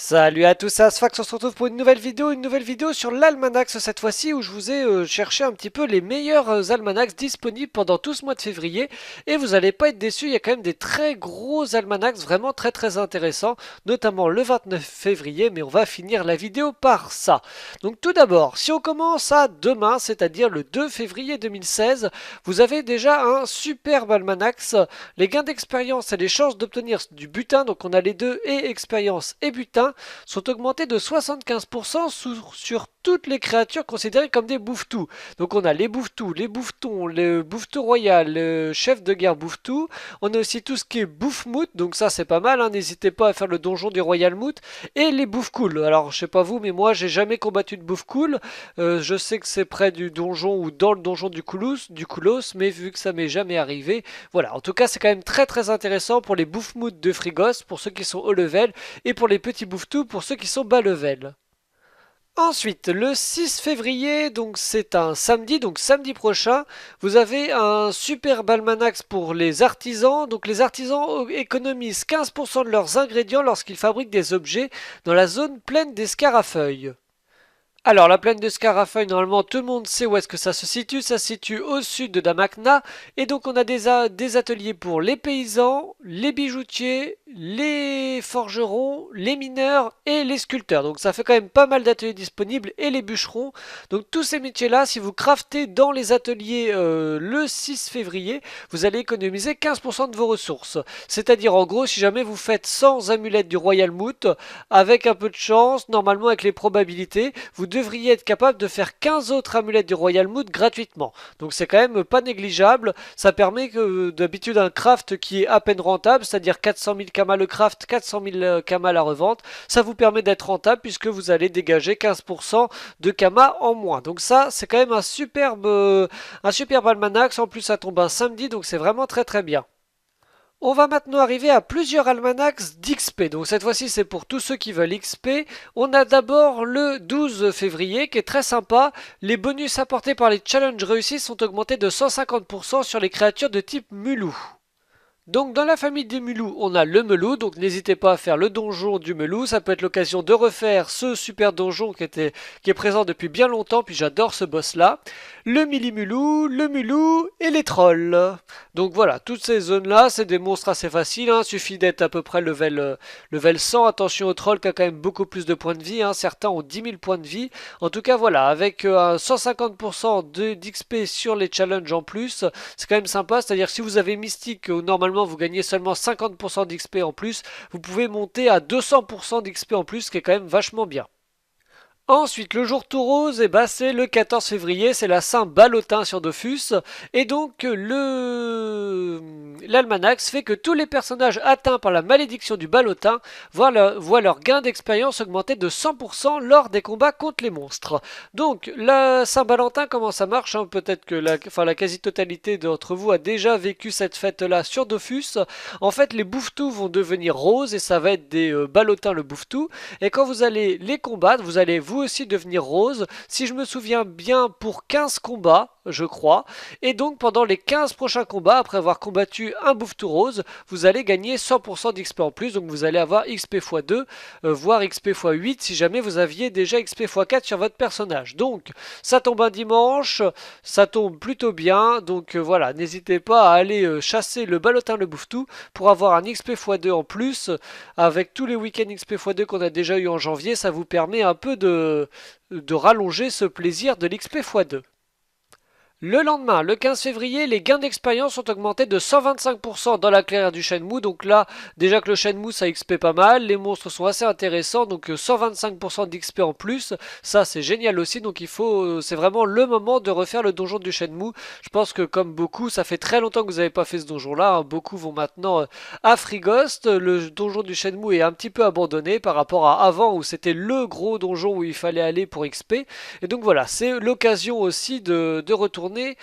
Salut à tous, c'est Asfax, on se retrouve pour une nouvelle vidéo sur l'Almanax cette fois-ci où je vous ai cherché un petit peu les meilleurs almanax disponibles pendant tout ce mois de février et vous allez pas être déçus, il y a quand même des très gros almanax vraiment très intéressants, notamment le 29 février, mais on va finir la vidéo par ça. Donc tout d'abord, si on commence à demain, c'est-à-dire le 2 février 2016, vous avez déjà un superbe almanax, les gains d'expérience et les chances d'obtenir du butin, donc on a les deux et expérience et butin, sont augmentés de 75% sur toutes les créatures considérées comme des bouffetous. Donc on a les bouffetous, les bouffetons, le bouffetou royal, le chef de guerre bouffetou. On a aussi tout ce qui est bouffmout, donc ça c'est pas mal, hein. N'hésitez pas à faire le donjon du royal mout. Et les bouffcool. Alors je sais pas vous, mais moi j'ai jamais combattu de bouffcool. Je sais que c'est près du donjon ou dans le donjon du Koulos, mais vu que ça m'est jamais arrivé, voilà. En tout cas c'est quand même très intéressant pour les bouffmout de Frigos, pour ceux qui sont haut level, et pour les petits bouffetous pour ceux qui sont bas level. Ensuite, le 6 février, donc c'est un samedi, donc samedi prochain, vous avez un super almanax pour les artisans. Donc les artisans économisent 15% de leurs ingrédients lorsqu'ils fabriquent des objets dans la zone pleine des scarafeuilles. Alors, la plaine de Scarafeuille, normalement, tout le monde sait où est-ce que ça se situe. Ça se situe au sud de Damakna. Et donc, on a des ateliers pour les paysans, les bijoutiers, les forgerons, les mineurs et les sculpteurs. Donc, ça fait quand même pas mal d'ateliers disponibles et les bûcherons. Donc, tous ces métiers-là, si vous craftez dans les ateliers le 6 février, vous allez économiser 15% de vos ressources. C'est-à-dire, en gros, si jamais vous faites 100 amulettes du Royal Moot, avec un peu de chance, normalement avec les probabilités, vous devriez être capable de faire 15 autres amulettes du Royal Mood gratuitement. Donc c'est quand même pas négligeable. Ça permet que d'habitude un craft qui est à peine rentable, c'est-à-dire 400 000 kamas le craft, 400 000 kamas la revente, ça vous permet d'être rentable puisque vous allez dégager 15% de kamas en moins. Donc ça c'est quand même un superbe almanax. En plus ça tombe un samedi, donc c'est vraiment très bien. On va maintenant arriver à plusieurs almanacs d'XP. Donc cette fois-ci c'est pour tous ceux qui veulent XP. On a d'abord le 12 février qui est très sympa. Les bonus apportés par les challenges réussis sont augmentés de 150% sur les créatures de type Mulou. Donc dans la famille des Mulous, on a le Melou, donc n'hésitez pas à faire le donjon du Melou, ça peut être l'occasion de refaire ce super donjon qui est présent depuis bien longtemps, puis j'adore ce boss là. Le Mili-Mulou, le Mulou et les trolls. Donc voilà, toutes ces zones là, c'est des monstres assez faciles, hein. Suffit d'être à peu près level 100, attention aux trolls qui a quand même beaucoup plus de points de vie, hein. Certains ont 10 000 points de vie. En tout cas voilà, avec un 150% d'XP sur les challenges en plus, c'est quand même sympa, c'est-à-dire si vous avez Mystique, normalement vous gagnez seulement 50% d'XP en plus, vous pouvez monter à 200% d'XP en plus, ce qui est quand même vachement bien. Ensuite, le jour tout rose, eh ben, c'est le 14 février, c'est la Saint-Ballotin sur Dofus. Et donc, l'almanax fait que tous les personnages atteints par la malédiction du Ballotin voient leur gain d'expérience augmenter de 100% lors des combats contre les monstres. Donc, la Saint-Valentin, comment ça marche, hein? Peut-être que la quasi-totalité d'entre vous a déjà vécu cette fête-là sur Dofus. En fait, les bouffetous vont devenir roses et ça va être des Ballotins le bouffetou. Et quand vous allez les combattre, vous allez vous aussi devenir rose, si je me souviens bien, pour 15 combats, je crois. Et donc pendant les 15 prochains combats, après avoir combattu un bouffetou rose, vous allez gagner 100% d'XP en plus, donc vous allez avoir XP x2, voire XP x8 si jamais vous aviez déjà XP x4 sur votre personnage. Donc ça tombe un dimanche, ça tombe plutôt bien, donc voilà, n'hésitez pas à aller chasser le ballotin le bouffetou pour avoir un XP x2 en plus. Avec tous les week-ends XP x2 qu'on a déjà eu en janvier, ça vous permet un peu de rallonger ce plaisir de l'XP x2. Le lendemain, le 15 février, les gains d'expérience ont augmenté de 125% dans la clairière du Shenmue. Donc là, déjà que le Shenmue ça XP pas mal, les monstres sont assez intéressants, donc 125% d'XP en plus, ça c'est génial aussi. Donc c'est vraiment le moment de refaire le donjon du Shenmue. Je pense que comme beaucoup, ça fait très longtemps que vous n'avez pas fait ce donjon-là, hein. Beaucoup vont maintenant à Frigost. Le donjon du Shenmue est un petit peu abandonné par rapport à avant où c'était le gros donjon où il fallait aller pour XP. Et donc voilà, c'est l'occasion aussi de retourner retourner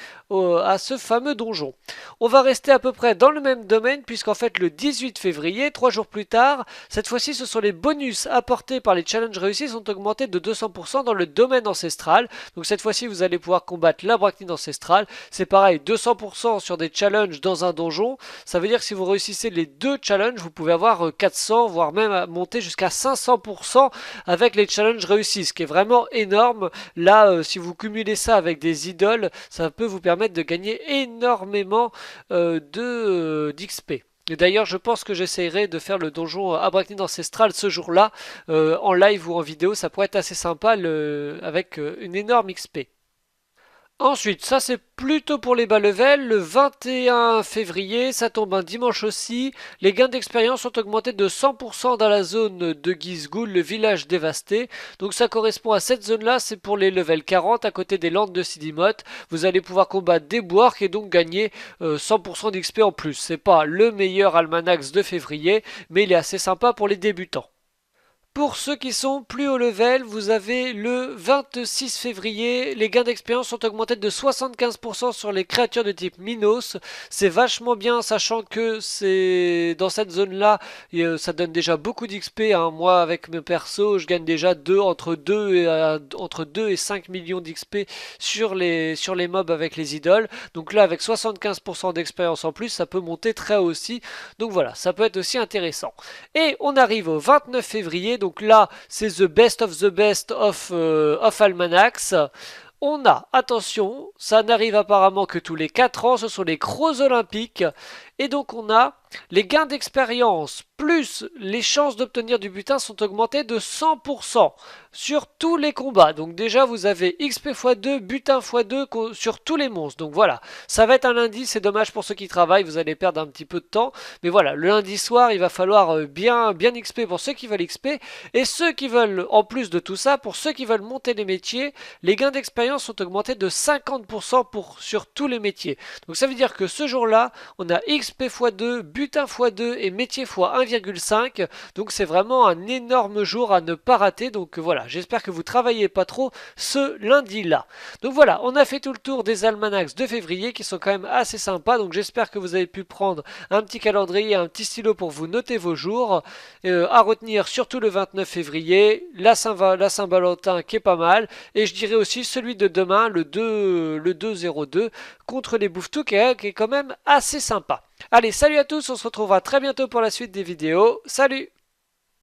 à ce fameux donjon. On va rester à peu près dans le même domaine puisqu'en fait le 18 février, 3 jours plus tard, cette fois-ci ce sont les bonus apportés par les challenges réussis sont augmentés de 200% dans le domaine ancestral. Donc cette fois-ci vous allez pouvoir combattre l'arachnide ancestral. C'est pareil, 200% sur des challenges dans un donjon. Ça veut dire que si vous réussissez les deux challenges, vous pouvez avoir 400 voire même monter jusqu'à 500% avec les challenges réussis, ce qui est vraiment énorme. Là, si vous cumulez ça avec des idoles, ça peut vous permettre de gagner énormément d'XP. Et d'ailleurs, je pense que j'essaierai de faire le donjon Arachnide ancestral ce jour-là, en live ou en vidéo. Ça pourrait être assez sympa avec une énorme XP. Ensuite, ça c'est plutôt pour les bas levels. Le 21 février, ça tombe un dimanche aussi. Les gains d'expérience sont augmentés de 100% dans la zone de Gizgul, le village dévasté. Donc ça correspond à cette zone-là, c'est pour les levels 40 à côté des landes de Sidimoth. Vous allez pouvoir combattre des boarks et donc gagner 100% d'XP en plus. C'est pas le meilleur almanax de février, mais il est assez sympa pour les débutants. Pour ceux qui sont plus haut level, vous avez le 26 février, les gains d'expérience sont augmentés de 75% sur les créatures de type Minos. C'est vachement bien, sachant que c'est dans cette zone-là, ça donne déjà beaucoup d'XP. Hein. Moi, avec mes persos, je gagne déjà entre 2 et 5 millions d'XP sur les mobs avec les idoles. Donc là, avec 75% d'expérience en plus, ça peut monter très haut aussi. Donc voilà, ça peut être aussi intéressant. Et on arrive au 29 février. Donc là, c'est the best of Almanax. On a, attention, ça n'arrive apparemment que tous les 4 ans, ce sont les Crocs Olympiques. Et donc on a les gains d'expérience plus les chances d'obtenir du butin sont augmentées de 100% sur tous les combats. Donc déjà vous avez XP x2, butin x2 sur tous les monstres. Donc voilà, ça va être un lundi, c'est dommage pour ceux qui travaillent, vous allez perdre un petit peu de temps. Mais voilà, le lundi soir, il va falloir bien XP pour ceux qui veulent XP. Et ceux qui veulent, en plus de tout ça, pour ceux qui veulent monter les métiers, les gains d'expérience sont augmentés de 50% sur tous les métiers. Donc ça veut dire que ce jour-là, on a XP x2, butin x2 et métier x 1,5. Donc c'est vraiment un énorme jour à ne pas rater. Donc voilà, j'espère que vous travaillez pas trop ce lundi-là. Donc voilà, on a fait tout le tour des almanachs de février qui sont quand même assez sympas. Donc j'espère que vous avez pu prendre un petit calendrier, un petit stylo pour vous noter vos jours. À retenir surtout le 29 février, la Saint-Valentin qui est pas mal. Et je dirais aussi celui de demain, le 2-02 contre les Bouffetous qui est quand même assez sympa. Allez, salut à tous, on se retrouvera très bientôt pour la suite des vidéos. Salut!